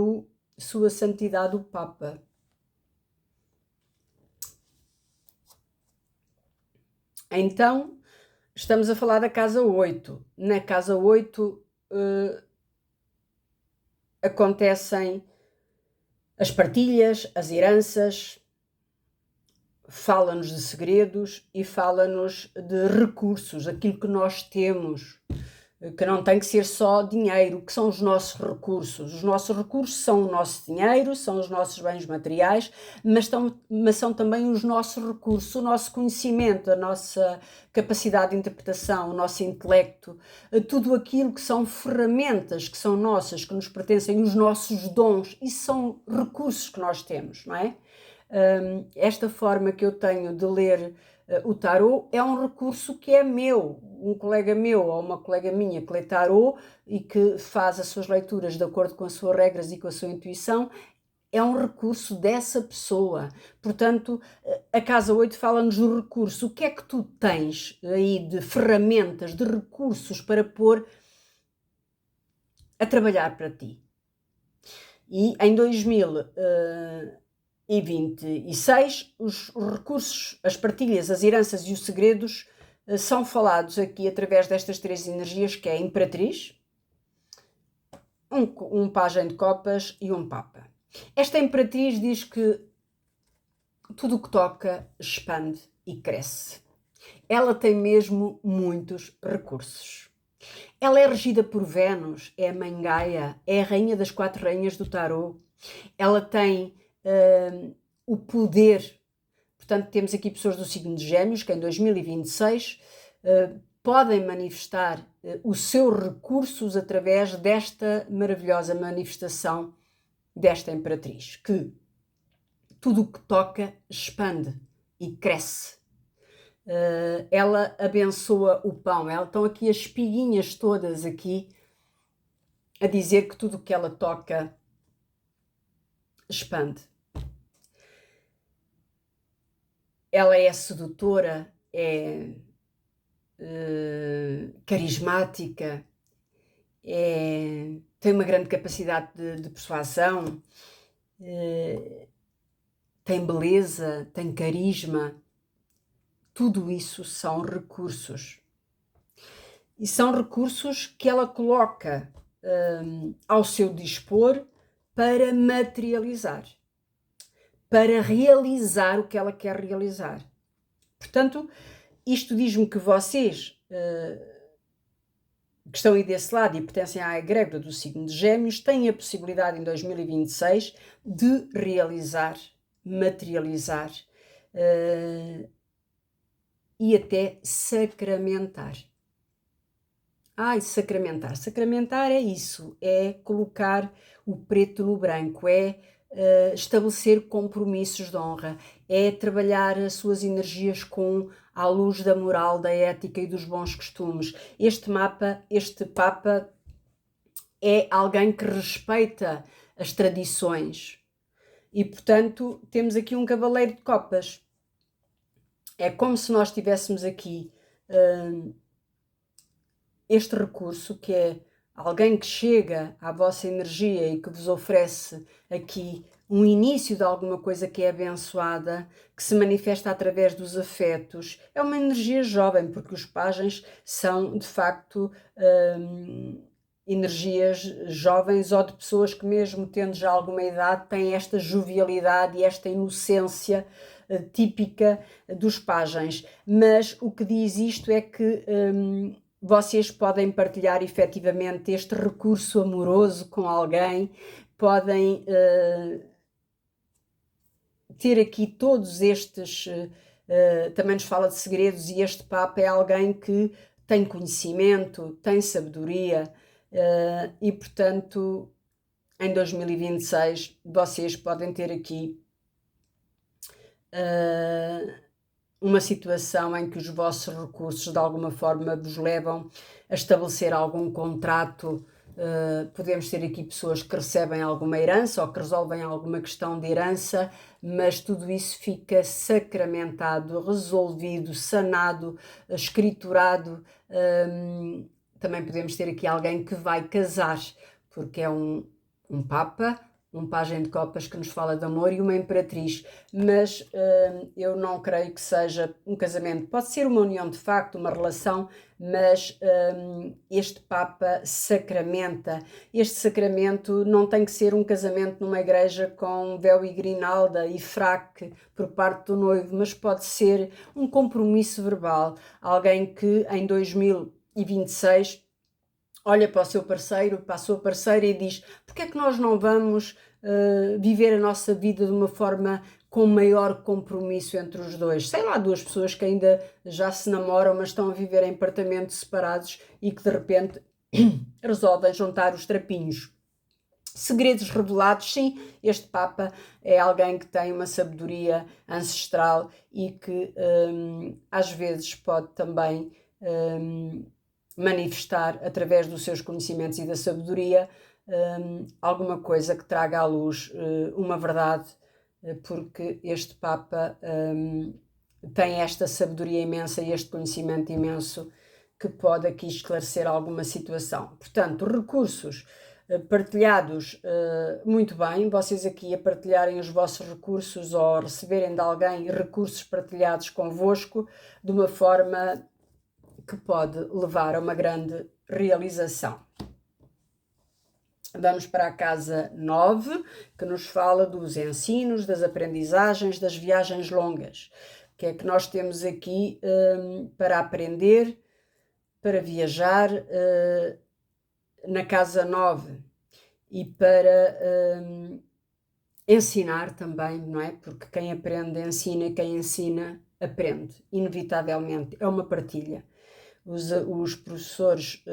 Sua Santidade o Papa. Então, estamos a falar da casa 8. Na casa 8 acontecem as partilhas, as heranças, fala-nos de segredos e fala-nos de recursos, aquilo que nós temos, que não tem que ser só dinheiro, que são os nossos recursos. Os nossos recursos são o nosso dinheiro, são os nossos bens materiais, mas são também os nossos recursos, o nosso conhecimento, a nossa capacidade de interpretação, o nosso intelecto, tudo aquilo que são ferramentas que são nossas, que nos pertencem, os nossos dons, isso são recursos que nós temos, não é? Esta forma que eu tenho de ler o tarot é um recurso que é meu. Um colega meu ou uma colega minha que lê tarot e que faz as suas leituras de acordo com as suas regras e com a sua intuição, é um recurso dessa pessoa. Portanto, a casa 8 fala-nos do recurso. O que é que tu tens aí de ferramentas, de recursos para pôr a trabalhar para ti? E em 2026, os recursos, as partilhas, as heranças e os segredos são falados aqui através destas três energias, que é a Imperatriz, um pajem de copas e um Papa. Esta Imperatriz diz que tudo o que toca expande e cresce. Ela tem mesmo muitos recursos. Ela é regida por Vênus, é a Mãe Gaia, é a rainha das 4 rainhas do tarot. Ela tem o poder. Portanto, temos aqui pessoas do signo de Gêmeos que em 2026 podem manifestar os seus recursos através desta maravilhosa manifestação desta Imperatriz, que tudo o que toca expande e cresce. Ela abençoa o pão. Estão aqui as espiguinhas todas aqui a dizer que tudo o que ela toca expande. Ela é sedutora, é carismática, tem uma grande capacidade de persuasão, tem beleza, tem carisma. Tudo isso são recursos. E são recursos que ela coloca ao seu dispor para materializar, para realizar o que ela quer realizar. Portanto, isto diz-me que vocês que estão aí desse lado e pertencem à egrégora do signo de Gêmeos têm a possibilidade em 2026 de realizar, materializar e até sacramentar. Sacramentar. Sacramentar é isso, é colocar o preto no branco, é estabelecer compromissos de honra, é trabalhar as suas energias à luz da moral, da ética e dos bons costumes. Este Papa é alguém que respeita as tradições e, portanto, temos aqui um cavaleiro de copas. É como se nós tivéssemos aqui este recurso, que é alguém que chega à vossa energia e que vos oferece aqui um início de alguma coisa que é abençoada, que se manifesta através dos afetos. É uma energia jovem, porque os pajens são, de facto, energias jovens ou de pessoas que, mesmo tendo já alguma idade, têm esta jovialidade e esta inocência típica dos pajens. Mas o que diz isto é que vocês podem partilhar efetivamente este recurso amoroso com alguém, podem ter aqui todos estes, também nos fala de segredos, e este Papa é alguém que tem conhecimento, tem sabedoria, e portanto em 2026 vocês podem ter aqui uma situação em que os vossos recursos de alguma forma vos levam a estabelecer algum contrato. Podemos ter aqui pessoas que recebem alguma herança ou que resolvem alguma questão de herança, mas tudo isso fica sacramentado, resolvido, sanado, escriturado. Também podemos ter aqui alguém que vai casar, porque é um Papa, um pajem de copas que nos fala de amor, e uma imperatriz, mas eu não creio que seja um casamento. Pode ser uma união de facto, uma relação, mas este Papa sacramenta. Este sacramento não tem que ser um casamento numa igreja com véu e grinalda e fraque por parte do noivo, mas pode ser um compromisso verbal. Alguém que em 2026 olha para o seu parceiro, para a sua parceira e diz: porque é que nós não vamos viver a nossa vida de uma forma com maior compromisso entre os dois? Sei lá, duas pessoas que ainda já se namoram, mas estão a viver em apartamentos separados e que de repente resolvem juntar os trapinhos. Segredos revelados, sim, este Papa é alguém que tem uma sabedoria ancestral e que às vezes pode também manifestar através dos seus conhecimentos e da sabedoria alguma coisa que traga à luz uma verdade, porque este Papa tem esta sabedoria imensa e este conhecimento imenso que pode aqui esclarecer alguma situação. Portanto, recursos partilhados, muito bem, vocês aqui a partilharem os vossos recursos ou receberem de alguém recursos partilhados convosco de uma forma que pode levar a uma grande realização. Vamos para a casa 9, que nos fala dos ensinos, das aprendizagens, das viagens longas. O que é que nós temos aqui para aprender, para viajar na casa 9 e para ensinar também, não é? Porque quem aprende ensina, quem ensina aprende, inevitavelmente, é uma partilha. Os professores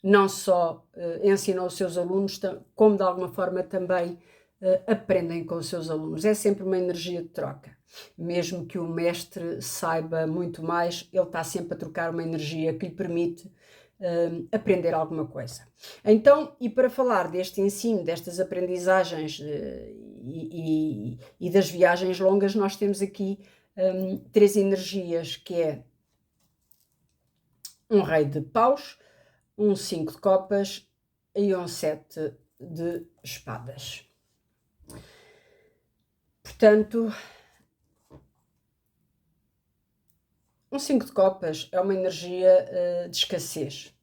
não só ensinam os seus alunos, como de alguma forma também aprendem com os seus alunos. É sempre uma energia de troca. Mesmo que o mestre saiba muito mais, ele está sempre a trocar uma energia que lhe permite aprender alguma coisa. Então, e para falar deste ensino, destas aprendizagens e das viagens longas, nós temos aqui 3 energias, que é um rei de paus, um 5 de copas e um 7 de espadas. Portanto, um 5 de copas é uma energia de escassez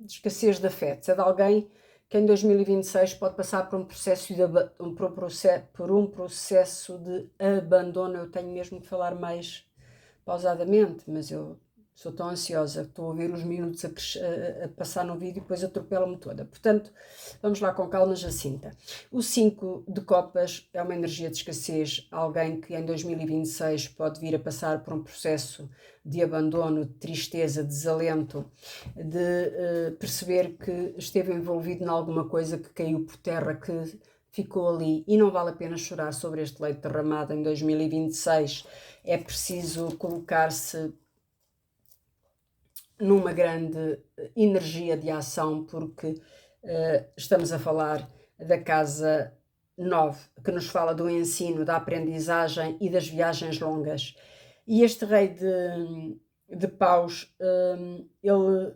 de afetos. É de alguém que em 2026 pode passar por um processo de abandono. Eu tenho mesmo que falar mais pausadamente, mas eu sou tão ansiosa, estou a ver os minutos a passar no vídeo e depois atropelo-me toda. Portanto, vamos lá com calma, Jacinta. O 5 de copas é uma energia de escassez, alguém que em 2026 pode vir a passar por um processo de abandono, de tristeza, de desalento, de perceber que esteve envolvido em alguma coisa que caiu por terra, que ficou ali, e não vale a pena chorar sobre este leite derramado em 2026. É preciso colocar-se numa grande energia de ação, porque estamos a falar da casa 9, que nos fala do ensino, da aprendizagem e das viagens longas. E este rei de paus, ele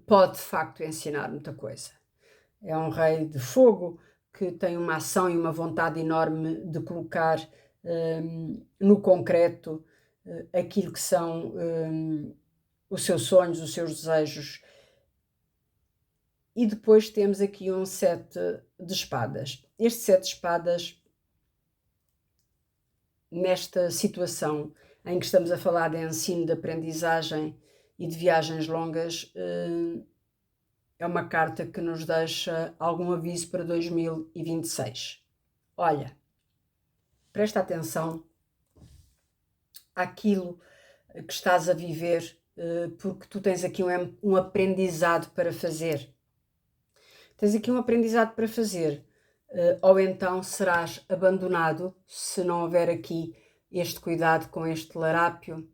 pode de facto ensinar muita coisa. É um rei de fogo que tem uma ação e uma vontade enorme de colocar no concreto aquilo que são os seus sonhos, os seus desejos. E depois temos aqui um 7 de espadas. Este 7 de espadas, nesta situação em que estamos a falar de ensino, de aprendizagem e de viagens longas, é uma carta que nos deixa algum aviso para 2026. Olha, presta atenção àquilo que estás a viver, porque tu tens aqui um aprendizado para fazer. Tens aqui um aprendizado para fazer, ou então serás abandonado se não houver aqui este cuidado com este larápio.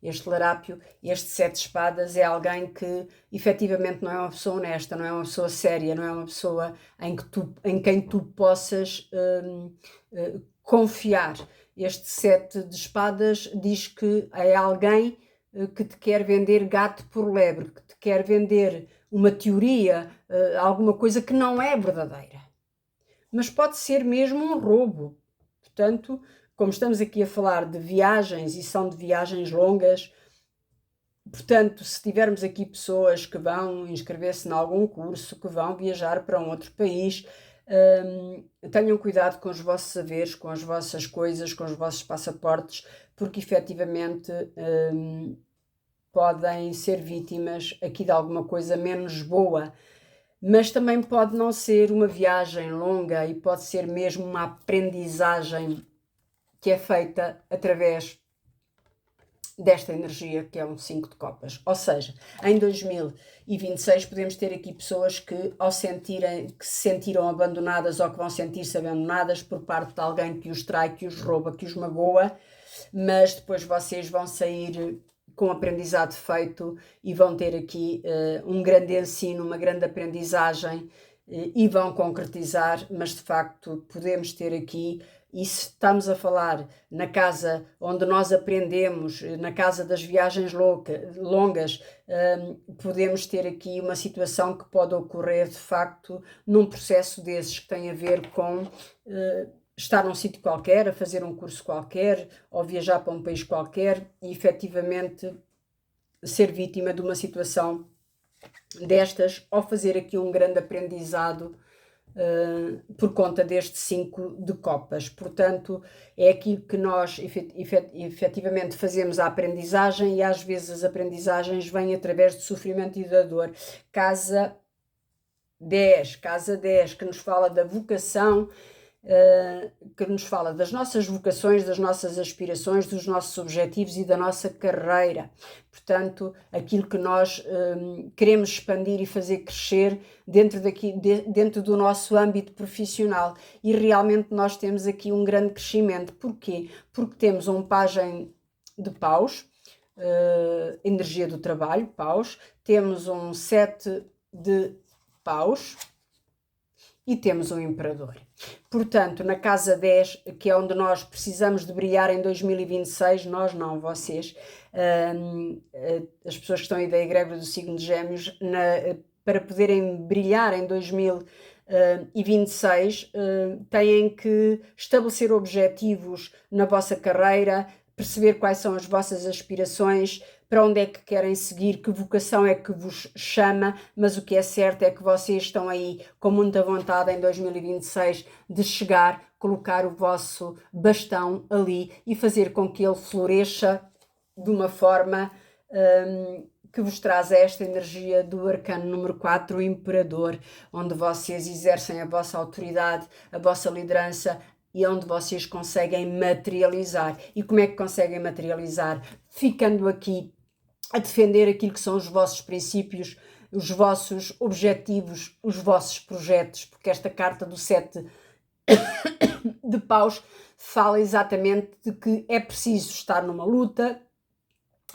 Este 7 de espadas é alguém que efetivamente não é uma pessoa honesta, não é uma pessoa séria, não é uma pessoa em quem tu possas confiar. Este 7 de espadas diz que é alguém que te quer vender gato por lebre, que te quer vender uma teoria, alguma coisa que não é verdadeira. Mas pode ser mesmo um roubo. Portanto, como estamos aqui a falar de viagens e são de viagens longas, portanto, se tivermos aqui pessoas que vão inscrever-se em algum curso, que vão viajar para um outro país, tenham cuidado com os vossos haveres, com as vossas coisas, com os vossos passaportes, porque efetivamente podem ser vítimas aqui de alguma coisa menos boa. Mas também pode não ser uma viagem longa e pode ser mesmo uma aprendizagem que é feita através desta energia que é um 5 de copas. Ou seja, em 2026 podemos ter aqui pessoas que se sentiram abandonadas ou que vão sentir-se abandonadas por parte de alguém que os trai, que os rouba, que os magoa, mas depois vocês vão sair com aprendizado feito e vão ter aqui um grande ensino, uma grande aprendizagem e vão concretizar, mas de facto podemos ter aqui, e se estamos a falar na casa onde nós aprendemos, na casa das viagens longas, podemos ter aqui uma situação que pode ocorrer de facto num processo desses que tem a ver com estar num sítio qualquer, a fazer um curso qualquer, ou viajar para um país qualquer e efetivamente ser vítima de uma situação destas, ou fazer aqui um grande aprendizado por conta deste 5 de copas. Portanto, é aquilo que nós efetivamente fazemos a aprendizagem, e às vezes as aprendizagens vêm através de sofrimento e da dor. Casa 10, que nos fala da vocação que nos fala das nossas vocações, das nossas aspirações, dos nossos objetivos e da nossa carreira. Portanto, aquilo que nós queremos expandir e fazer crescer dentro do nosso âmbito profissional. E realmente nós temos aqui um grande crescimento. Porquê? Porque temos um pajem de paus, energia do trabalho, paus, temos um 7 de paus e temos um imperador. Portanto, na casa 10, que é onde nós precisamos de brilhar em 2026, nós não, vocês, as pessoas que estão aí da egrégora do signo de Gêmeos, para poderem brilhar em 2026, têm que estabelecer objetivos na vossa carreira, perceber quais são as vossas aspirações, para onde é que querem seguir, que vocação é que vos chama, mas o que é certo é que vocês estão aí com muita vontade em 2026 de chegar, colocar o vosso bastão ali e fazer com que ele floresça de uma forma que vos traz esta energia do arcano número 4, o Imperador, onde vocês exercem a vossa autoridade, a vossa liderança, e onde vocês conseguem materializar. E como é que conseguem materializar? Ficando aqui a defender aquilo que são os vossos princípios, os vossos objetivos, os vossos projetos, porque esta carta do 7 de paus fala exatamente de que é preciso estar numa luta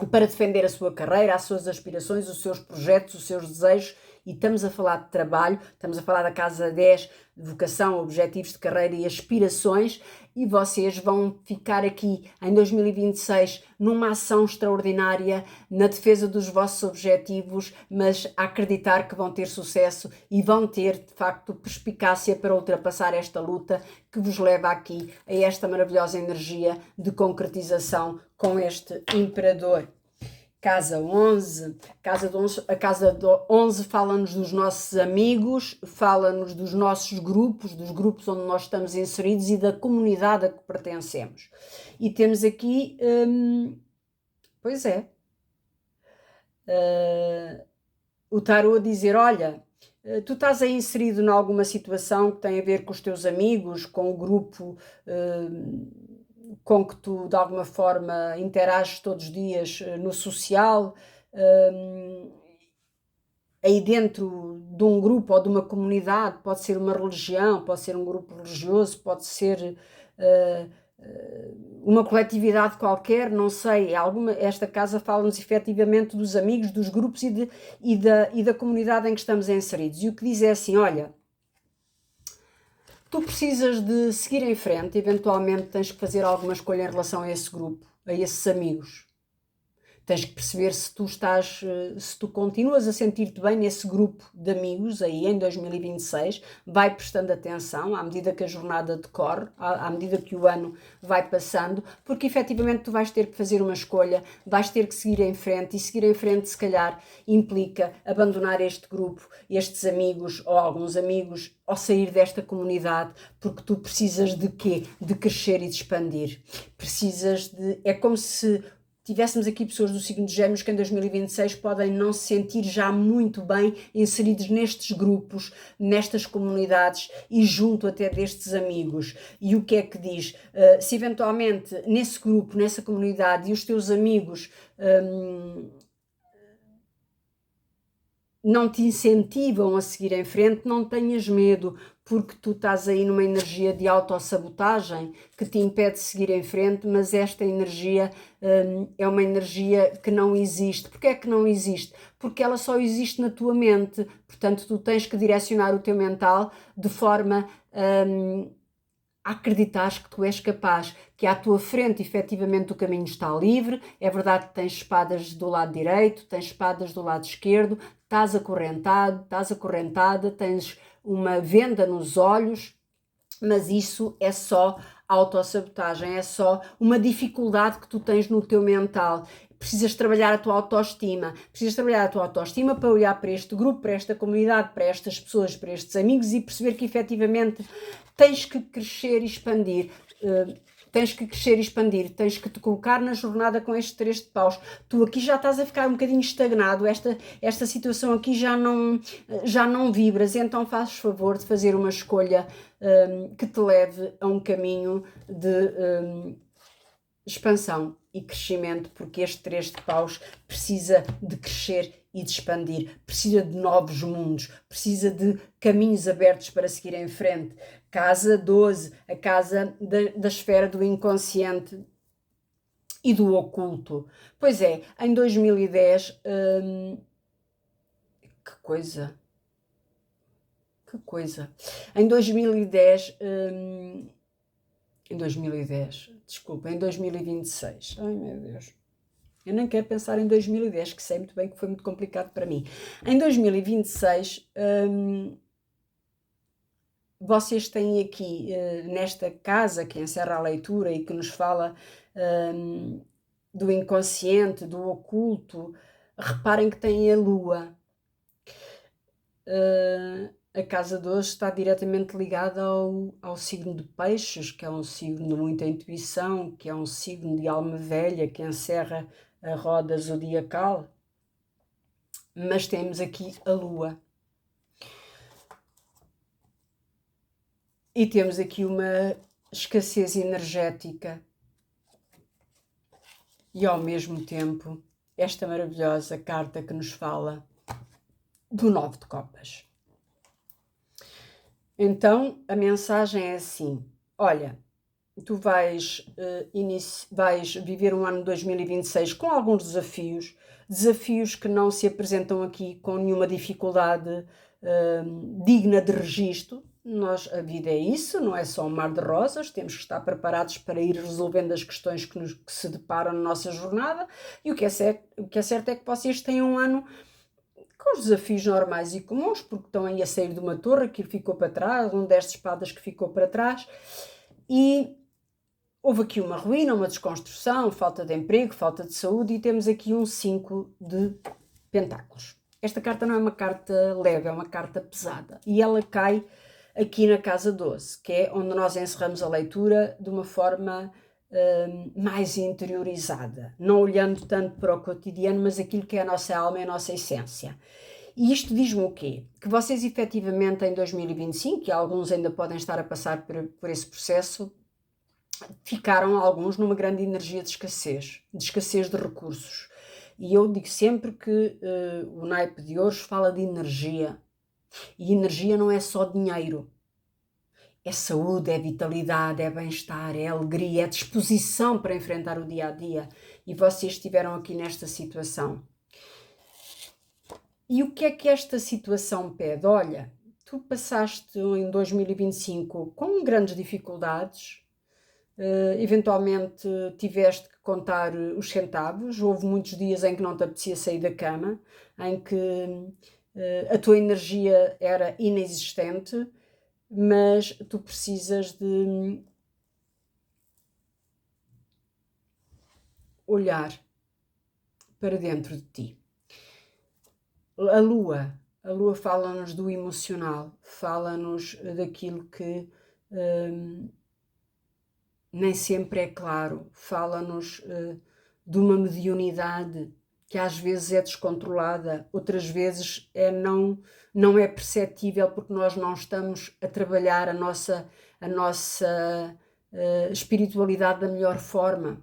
para defender a sua carreira, as suas aspirações, os seus projetos, os seus desejos, e estamos a falar de trabalho, estamos a falar da casa 10, de vocação, objetivos de carreira e aspirações, e vocês vão ficar aqui em 2026 numa ação extraordinária na defesa dos vossos objetivos, mas a acreditar que vão ter sucesso e vão ter, de facto, perspicácia para ultrapassar esta luta que vos leva aqui a esta maravilhosa energia de concretização com este Imperador. Casa 11, a casa 11 fala-nos dos nossos amigos, fala-nos dos nossos grupos, dos grupos onde nós estamos inseridos e da comunidade a que pertencemos. E temos aqui, pois é, o tarô a dizer, olha, tu estás aí inserido em alguma situação que tem a ver com os teus amigos, com o grupo com que tu de alguma forma interages todos os dias no social, aí dentro de um grupo ou de uma comunidade, pode ser uma religião, pode ser um grupo religioso, pode ser uma coletividade qualquer, não sei, esta casa fala-nos efetivamente dos amigos, dos grupos e da comunidade em que estamos inseridos. E o que diz é assim, olha, tu precisas de seguir em frente, eventualmente tens que fazer alguma escolha em relação a esse grupo, a esses amigos. Tens que perceber se tu continuas a sentir-te bem nesse grupo de amigos aí em 2026, vai prestando atenção à medida que a jornada decorre, à medida que o ano vai passando, porque efetivamente tu vais ter que fazer uma escolha, vais ter que seguir em frente, e seguir em frente se calhar implica abandonar este grupo, estes amigos ou alguns amigos, ou sair desta comunidade, porque tu precisas de quê? De crescer e de expandir. É como se tivéssemos aqui pessoas do signo de Gêmeos que em 2026 podem não se sentir já muito bem inseridos nestes grupos, nestas comunidades e junto até destes amigos. E o que é que diz? Se eventualmente nesse grupo, nessa comunidade, e os teus amigos não te incentivam a seguir em frente, não tenhas medo, porque tu estás aí numa energia de autossabotagem que te impede de seguir em frente, mas esta energia é uma energia que não existe. Porquê é que não existe? Porque ela só existe na tua mente, portanto tu tens que direcionar o teu mental de forma a acreditares que tu és capaz, que à tua frente efetivamente o caminho está livre. É verdade que tens espadas do lado direito, tens espadas do lado esquerdo, estás acorrentada, tens uma venda nos olhos, mas isso é só autossabotagem, é só uma dificuldade que tu tens no teu mental. Precisas trabalhar a tua autoestima, para olhar para este grupo, para esta comunidade, para estas pessoas, para estes amigos e perceber que efetivamente tens que crescer e expandir. tens que crescer e expandir, tens que te colocar na jornada com estes 3 de paus. Tu aqui já estás a ficar um bocadinho estagnado, esta situação aqui já não vibras, então fazes favor de fazer uma escolha que te leve a um caminho de expansão e crescimento, porque este 3 de paus precisa de crescer e de expandir, precisa de novos mundos, precisa de caminhos abertos para seguir em frente. Casa 12, a casa da esfera do inconsciente e do oculto. Pois é, em 2010, que coisa, em 2010, desculpa, em 2026, ai meu Deus, eu nem quero pensar em 2010, que sei muito bem que foi muito complicado para mim. Em 2026, vocês têm aqui, nesta casa que encerra a leitura e que nos fala do inconsciente, do oculto, reparem que tem a lua. A casa 12 está diretamente ligada ao signo de Peixes, que é um signo de muita intuição, que é um signo de alma velha, que encerra a roda zodiacal. Mas temos aqui a lua. E temos aqui uma escassez energética. E ao mesmo tempo, esta maravilhosa carta que nos fala do 9 de copas. Então, a mensagem é assim: olha, tu vais viver um ano de 2026 com alguns desafios que não se apresentam aqui com nenhuma dificuldade digna de registro. A vida é isso, não é só um mar de rosas, temos que estar preparados para ir resolvendo as questões que se deparam na nossa jornada, e o que é certo é que vocês têm um ano com os desafios normais e comuns, porque estão aí a sair de uma torre que ficou para trás, um 10 de espadas que ficou para trás, e houve aqui uma ruína, uma desconstrução, falta de emprego, falta de saúde, e temos aqui um 5 de pentáculos. Esta carta não é uma carta leve, é uma carta pesada, e ela cai aqui na casa 12, que é onde nós encerramos a leitura de uma forma mais interiorizada, não olhando tanto para o cotidiano, mas aquilo que é a nossa alma e a nossa essência. E isto diz-me o quê? Que vocês efetivamente em 2025, e alguns ainda podem estar a passar por esse processo, ficaram alguns numa grande energia de escassez de recursos. E eu digo sempre que o naipe de hoje fala de energia. E energia não é só dinheiro. É saúde, é vitalidade, é bem-estar, é alegria, é disposição para enfrentar o dia-a-dia. E vocês estiveram aqui nesta situação. E o que é que esta situação pede? Olha, tu passaste em 2025 com grandes dificuldades, eventualmente tiveste que contar os centavos, houve muitos dias em que não te apetecia sair da cama, em que a tua energia era inexistente, mas tu precisas de olhar para dentro de ti. A lua fala-nos do emocional, fala-nos daquilo que nem sempre é claro, fala-nos de uma mediunidade que às vezes é descontrolada, outras vezes não é perceptível porque nós não estamos a trabalhar a nossa espiritualidade da melhor forma.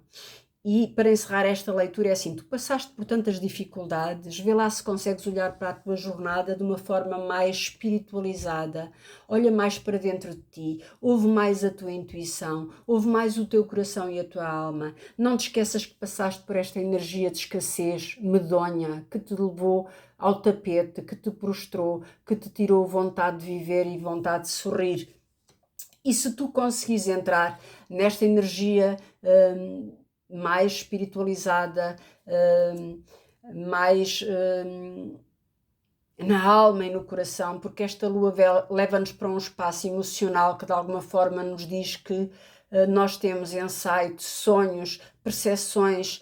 E para encerrar esta leitura é assim: tu passaste por tantas dificuldades, vê lá se consegues olhar para a tua jornada de uma forma mais espiritualizada, olha mais para dentro de ti, ouve mais a tua intuição, ouve mais o teu coração e a tua alma. Não te esqueças que passaste por esta energia de escassez medonha que te levou ao tapete, que te prostrou, que te tirou vontade de viver e vontade de sorrir. E se tu conseguires entrar nesta energia mais espiritualizada, mais na alma e no coração, porque esta lua leva-nos para um espaço emocional que de alguma forma nos diz que nós temos insights, sonhos, percepções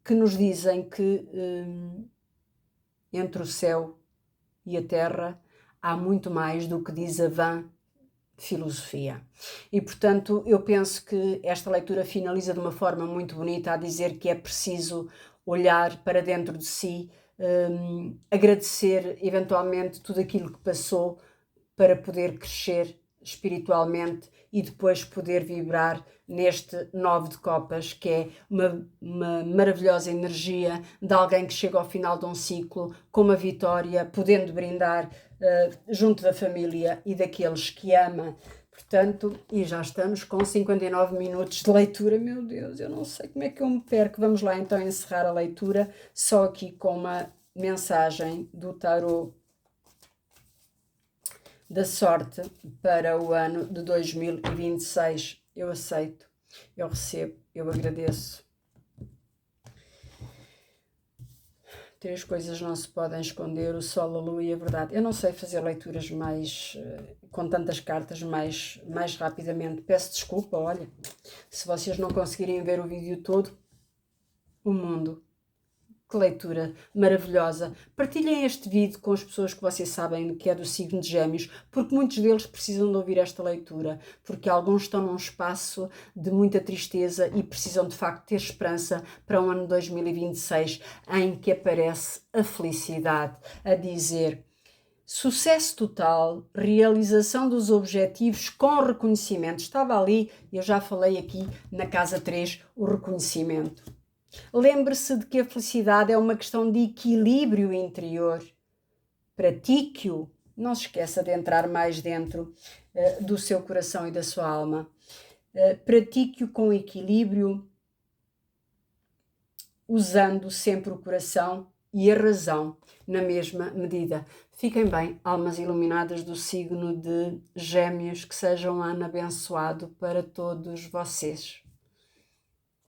que nos dizem que entre o céu e a terra há muito mais do que diz a vã filosofia. E, portanto, eu penso que esta leitura finaliza de uma forma muito bonita a dizer que é preciso olhar para dentro de si, agradecer eventualmente tudo aquilo que passou para poder crescer espiritualmente e depois poder vibrar neste 9 de copas, que é uma maravilhosa energia de alguém que chega ao final de um ciclo com uma vitória, podendo brindar junto da família e daqueles que ama. Portanto, e já estamos com 59 minutos de leitura. Meu Deus, eu não sei como é que eu me perco. Vamos lá então encerrar a leitura, só aqui com uma mensagem do tarot da sorte para o ano de 2026. Eu aceito, eu recebo, eu agradeço. 3 coisas não se podem esconder: o sol, a lua e a verdade. Eu não sei fazer leituras mais com tantas cartas mais rapidamente. Peço desculpa, olha, se vocês não conseguirem ver o vídeo todo. O mundo. Que leitura maravilhosa. Partilhem este vídeo com as pessoas que vocês sabem que é do signo de Gêmeos, porque muitos deles precisam de ouvir esta leitura, porque alguns estão num espaço de muita tristeza e precisam de facto ter esperança para o ano 2026, em que aparece a felicidade, a dizer: sucesso total, realização dos objetivos com reconhecimento. Estava ali, eu já falei aqui na casa 3, o reconhecimento. Lembre-se de que a felicidade é uma questão de equilíbrio interior. Pratique-o. Não se esqueça de entrar mais dentro do seu coração e da sua alma. Pratique-o com equilíbrio, usando sempre o coração e a razão na mesma medida. Fiquem bem, almas iluminadas do signo de Gêmeos, que seja um ano abençoado para todos vocês.